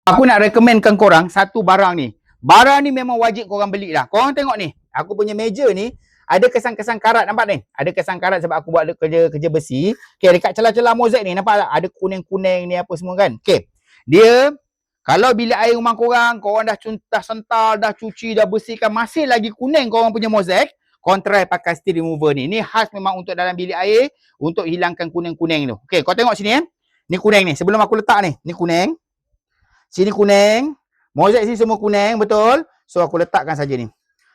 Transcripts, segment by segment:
Aku nak recommendkan korang satu barang ni. Barang ni memang wajib korang beli lah. Korang tengok ni, aku punya meja ni ada kesan-kesan karat, nampak ni? Ada kesan karat sebab aku buat kerja besi. Okay, dekat celah-celah mozaik ni, nampak tak? Ada kuning-kuning ni apa semua kan? Okay, dia kalau bilik air rumah korang dah sental, dah cuci, dah bersihkan, masih lagi kuning korang punya mozaik, korang try pakai steel remover ni. Ni khas memang untuk dalam bilik air, untuk hilangkan kuning-kuning tu. Okay, kau tengok sini Ni kuning ni. Sebelum aku letak ni kuning. Sini kuning. Mozaik sini semua kuning, betul? So, aku letakkan saja ni.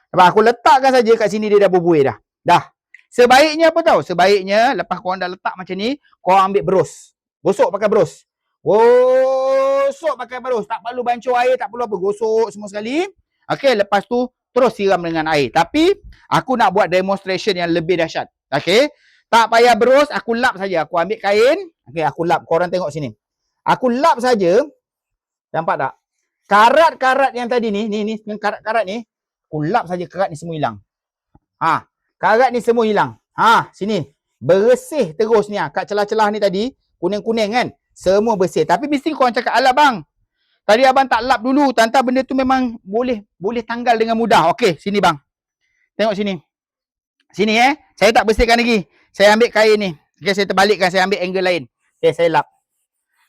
Lepas aku letakkan saja kat sini, dia dah berbuih dah. Dah. Sebaiknya apa tahu? Sebaiknya, lepas korang dah letak macam ni, korang ambil berus. Gosok pakai berus. Gosok pakai berus. Tak perlu bancuh air, tak perlu apa. Gosok semua sekali. Okay, lepas tu, terus siram dengan air. Tapi, aku nak buat demonstration yang lebih dahsyat. Okay. Tak payah berus, aku lap saja. Aku ambil kain. Okay, aku lap. Korang tengok sini. Aku lap saja. Nampak tak? Karat-karat yang tadi ni karat-karat ni, aku lap saja, karat ni semua hilang. Karat ni semua hilang. Sini. Bersih terus ni. Kat celah-celah ni tadi, kuning-kuning kan? Semua bersih. Tapi mesti korang cakap, alah bang, tadi abang tak lap dulu. Tanta benda tu memang boleh tanggal dengan mudah. Okey, sini bang. Tengok sini. Sini saya tak bersihkan lagi. Saya ambil kain ni. Okay, saya terbalikkan, saya ambil angle lain. Okay, saya lap.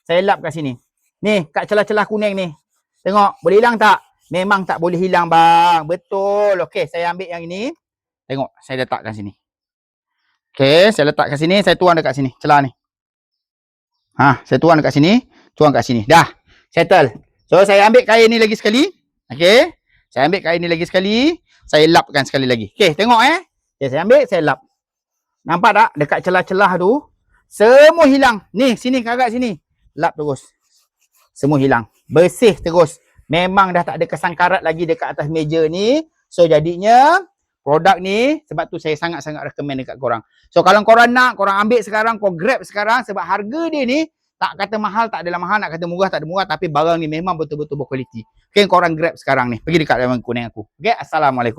Saya lap kat sini. Ni, kat celah-celah kuning ni. Tengok, boleh hilang tak? Memang tak boleh hilang bang. Betul. Okey, saya ambil yang ini. Tengok, saya letakkan sini. Okey, saya letakkan sini. Saya tuang dekat sini, celah ni. Saya tuang dekat sini. Tuang kat sini. Dah, settle. So, saya ambil kain ni lagi sekali. Okey. Saya ambil kain ni lagi sekali. Saya lapkan sekali lagi. Okey, tengok Okay, saya ambil, saya lap. Nampak tak? Dekat celah-celah tu, semua hilang. Ni, sini, karat sini. Lap terus. Semua hilang. Bersih terus. Memang dah tak ada kesan karat lagi dekat atas meja ni. So, jadinya produk ni, sebab tu saya sangat-sangat recommend dekat korang. So, kalau korang nak, korang ambil sekarang, korang grab sekarang, sebab harga dia ni, tak kata mahal, tak adalah mahal, nak kata murah, tak ada murah, tapi barang ni memang betul-betul berkualiti. Okay, korang grab sekarang ni. Pergi dekat dalam kuning aku. Okay, Assalamualaikum.